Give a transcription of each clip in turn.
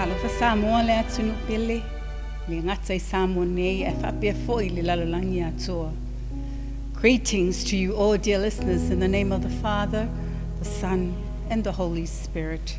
Talofa Samoa le atunu pele, le ngatai Samoa nei e whapea foi le lalolangi atoa. Greetings to you all, dear listeners, in the name of the Father, the Son, and the Holy Spirit.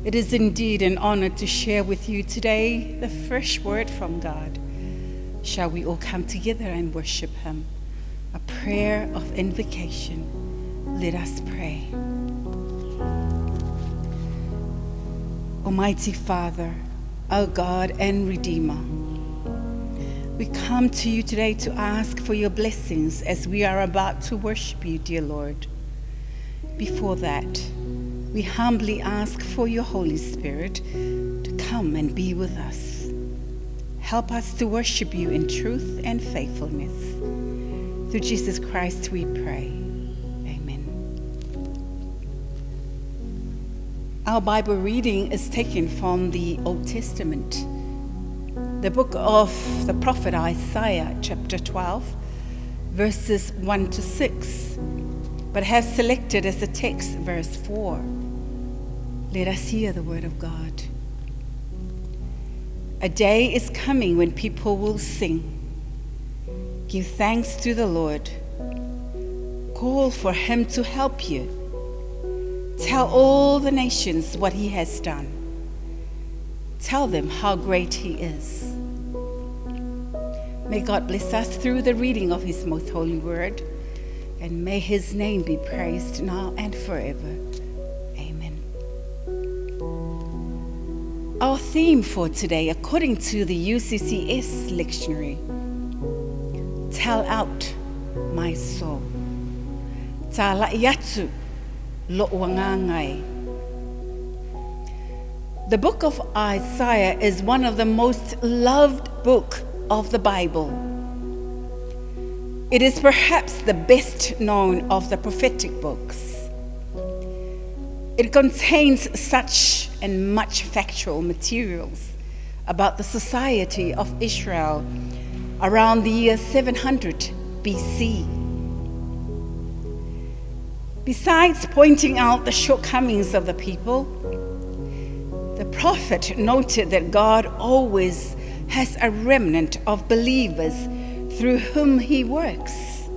It is indeed an honor to share with you today the fresh word from God. Shall we all come together and worship Him? A prayer of invocation. Let us pray. Almighty Father, our God and Redeemer, we come to you today to ask for your blessings as we are about to worship you, dear Lord. Before that, we humbly ask for your Holy Spirit to come and be with us. Help us to worship you in truth and faithfulness. Through Jesus Christ we pray. Amen. Our Bible reading is taken from the Old Testament, the book of the prophet Isaiah, chapter 12, verses 1 to 6, but have selected as the text verse 4. Let us hear the word of God. A day is coming when people will sing. Give thanks to the Lord. Call for him to help you. Tell all the nations what he has done. Tell them how great he is. May God bless us through the reading of his most holy word, and may his name be praised now and forever. Amen. Our theme for today, according to the UCCS lectionary, tell out my soul. Ta la'iatu lo wangangai. The book of Isaiah is one of the most loved books of the Bible. It is perhaps the best known of the prophetic books. It contains such and much factual materials about the society of Israel around the year 700 BC. Besides pointing out the shortcomings of the people, the prophet noted that God always has a remnant of believers through whom he works.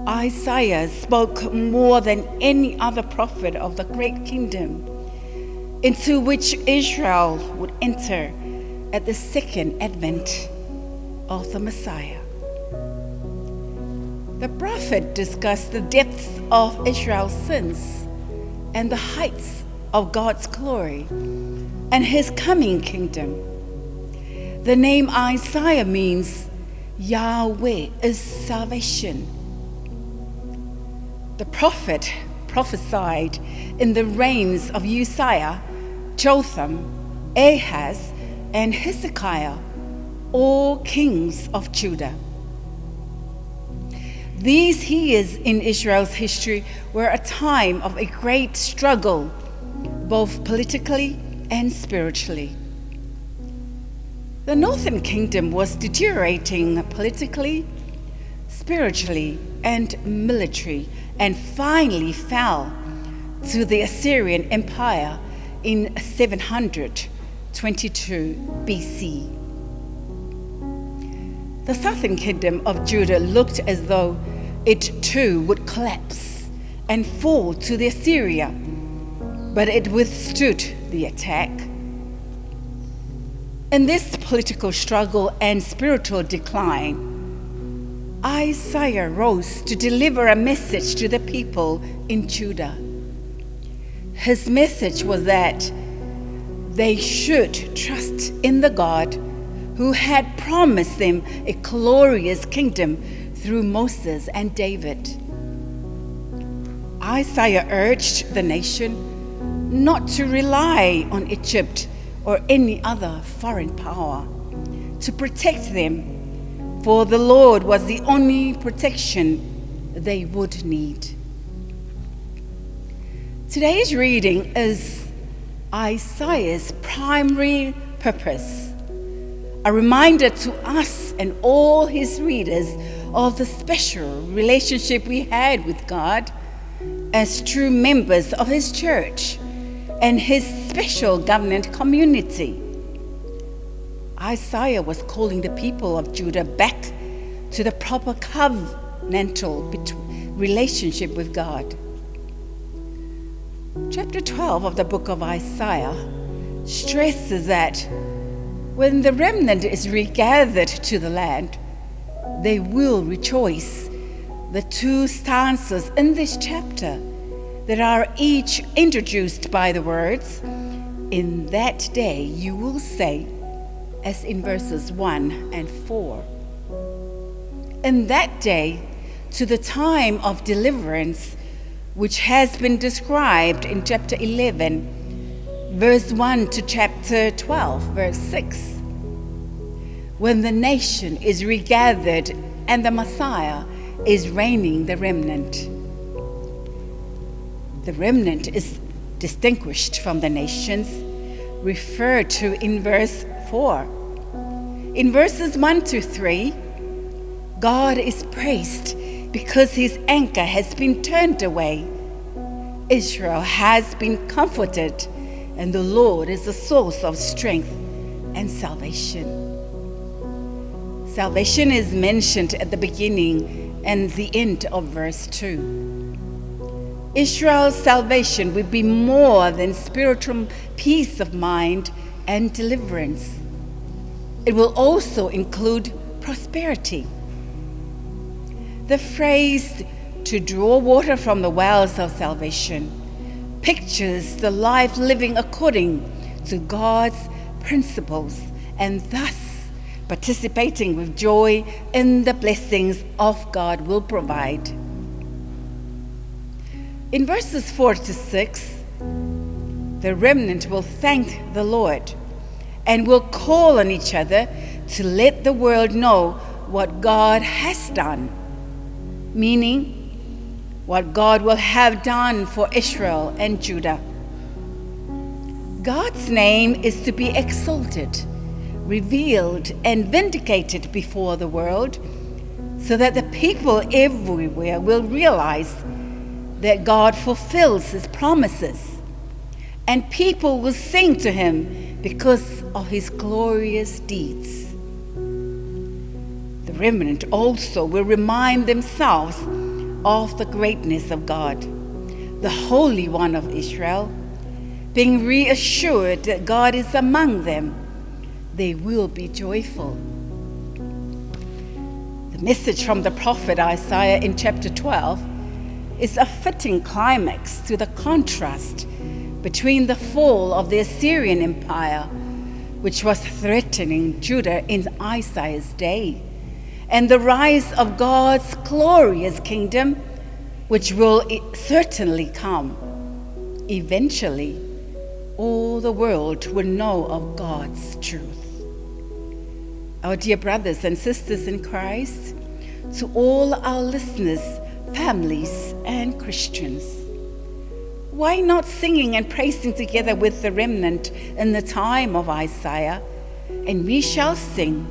Isaiah spoke more than any other prophet of the great kingdom into which Israel would enter at the second advent of the Messiah. The prophet discussed the depths of Israel's sins and the heights of God's glory and his coming kingdom. The name Isaiah means Yahweh is salvation. The prophet prophesied in the reigns of Uzziah, Jotham, Ahaz, and Hezekiah, all kings of Judah. These years in Israel's history were a time of a great struggle, both politically and spiritually. The northern kingdom was deteriorating politically, spiritually, and militarily, and finally fell to the Assyrian Empire in 722 BC. The southern kingdom of Judah looked as though it too would collapse and fall to the Assyria, but it withstood the attack. In this political struggle and spiritual decline, Isaiah rose to deliver a message to the people in Judah. His message was that they should trust in the God who had promised them a glorious kingdom through Moses and David. Isaiah urged the nation not to rely on Egypt or any other foreign power to protect them, for the Lord was the only protection they would need. Today's reading is Isaiah's primary purpose, a reminder to us and all his readers of the special relationship we had with God as true members of his church and his special covenant community. Isaiah was calling the people of Judah back to the proper covenantal relationship with God. Chapter 12 of the book of Isaiah stresses that when the remnant is regathered to the land, they will rejoice. The two stanzas in this chapter that are each introduced by the words, "In that day you will say," as in verses 1 and 4. In that day, to the time of deliverance, which has been described in chapter 11, verse 1 to chapter 12, verse 6. When the nation is regathered and the Messiah is reigning the remnant. The remnant is distinguished from the nations, referred to in verse 4. In verses 1 to 3, God is praised because his anger has been turned away. Israel has been comforted, and the Lord is the source of strength and salvation. Salvation is mentioned at the beginning and the end of verse 2. Israel's salvation will be more than spiritual peace of mind and deliverance. It will also include prosperity. The phrase "to draw water from the wells of salvation" pictures the life living according to God's principles and thus participating with joy in the blessings of God will provide. In verses 4 to 6, the remnant will thank the Lord and will call on each other to let the world know what God has done, meaning what God will have done for Israel and Judah. God's name is to be exalted, revealed, and vindicated before the world, so that the people everywhere will realize that God fulfills his promises, and people will sing to him because of his glorious deeds. The remnant also will remind themselves of the greatness of God, the Holy One of Israel. Being reassured that God is among them, they will be joyful. The message from the prophet Isaiah in chapter 12 is a fitting climax to the contrast between the fall of the Assyrian Empire, which was threatening Judah in Isaiah's day, and the rise of God's glorious kingdom, which will certainly come. Eventually, all the world will know of God's truth. Our dear brothers and sisters in Christ, to all our listeners, families, and Christians, why not singing and praising together with the remnant in the time of Isaiah? And we shall sing,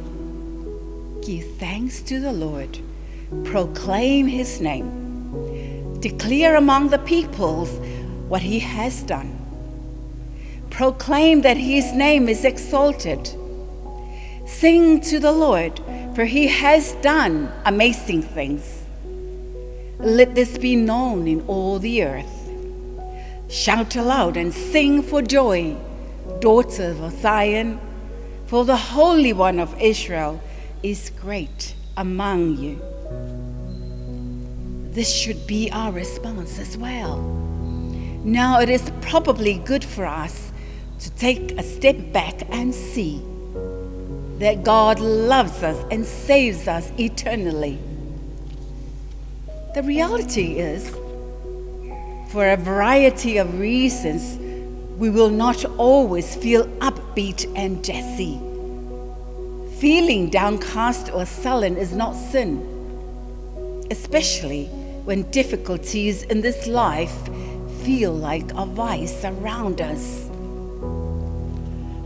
"Give thanks to the Lord, proclaim his name, declare among the peoples what he has done. Proclaim that his name is exalted. Sing to the Lord, for he has done amazing things. Let this be known in all the earth. Shout aloud and sing for joy, daughters of Zion, for the Holy One of Israel is great among you." This should be our response as well. Now it is probably good for us to take a step back and see that God loves us and saves us eternally. The reality is, for a variety of reasons, we will not always feel upbeat and jazzy. Feeling downcast or sullen is not sin, especially when difficulties in this life feel like a vice around us.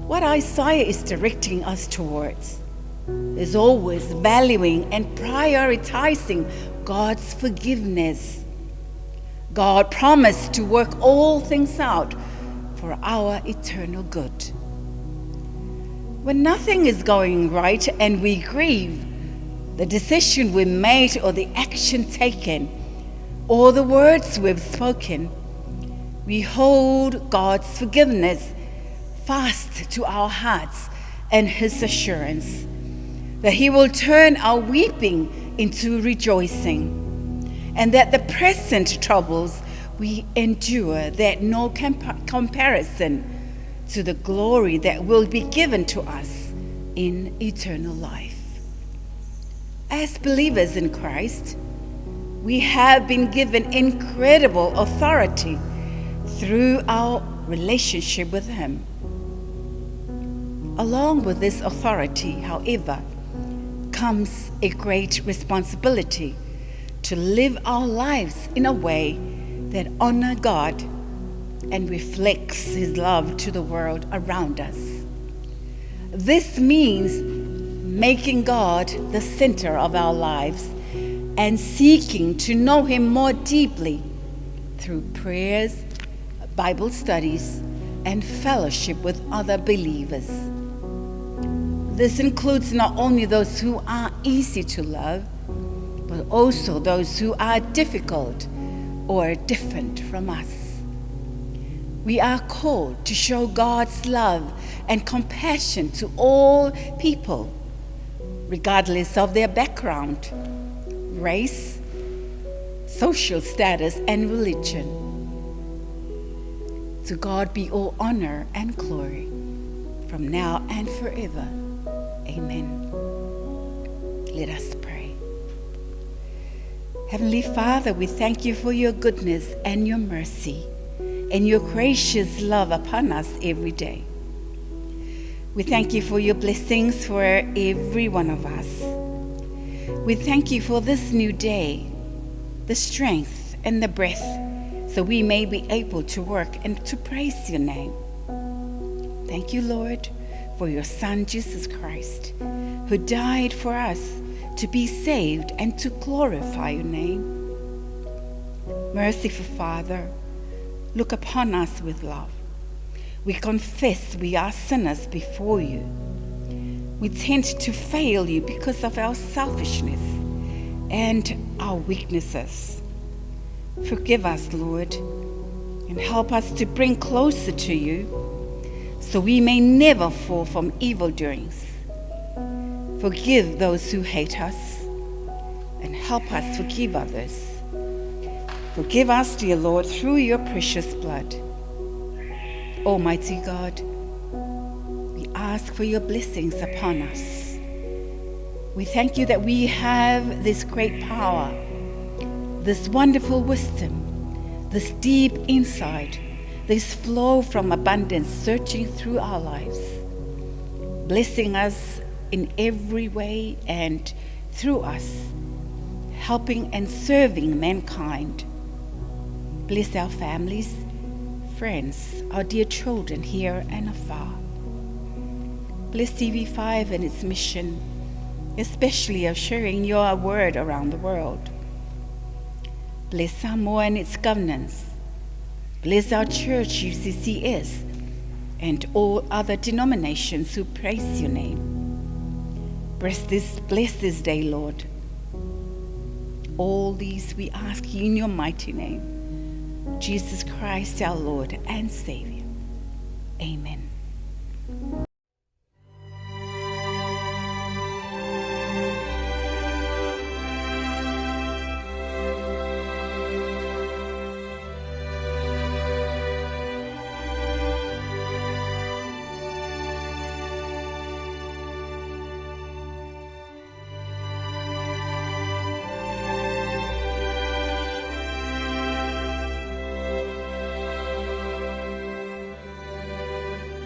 What Isaiah is directing us towards is always valuing and prioritizing God's forgiveness. God promised to work all things out for our eternal good. When nothing is going right and we grieve the decision we made or the action taken or the words we've spoken, we hold God's forgiveness fast to our hearts and His assurance that He will turn our weeping into rejoicing, and that the present troubles we endure, that no comparison to the glory that will be given to us in eternal life. As believers in Christ, we have been given incredible authority through our relationship with Him. Along with this authority, however, comes a great responsibility to live our lives in a way that honor God and reflects His love to the world around us. This means making God the center of our lives and seeking to know Him more deeply through prayers, Bible studies, and fellowship with other believers. This includes not only those who are easy to love, but also those who are difficult or different from us. We are called to show God's love and compassion to all people, regardless of their background, race, social status, and religion. To God be all honor and glory, from now and forever. Amen. Let us pray. Heavenly Father, we thank You for Your goodness and Your mercy and Your gracious love upon us every day. We thank You for Your blessings for every one of us. We thank You for this new day, the strength and the breath, so we may be able to work and to praise Your name. Thank You, Lord, for Your Son, Jesus Christ, who died for us to be saved and to glorify Your name. Merciful Father, look upon us with love. We confess we are sinners before You. We tend to fail You because of our selfishness and our weaknesses. Forgive us, Lord, and help us to bring closer to You, so we may never fall from evil doings. Forgive those who hate us, and help us forgive others. Forgive us, dear Lord, through Your precious blood. Almighty God, we ask for Your blessings upon us. We thank You that we have this great power, this wonderful wisdom, this deep insight, this flow from abundance searching through our lives, blessing us in every way and through us, helping and serving mankind. Bless our families, friends, our dear children here and afar. Bless TV5 and its mission, especially of sharing Your word around the world. Bless Samoa and its governance. Bless our church, UCCS, and all other denominations who praise Your name. Bless this day, Lord. All these we ask You in Your mighty name, Jesus Christ, our Lord and Savior. Amen.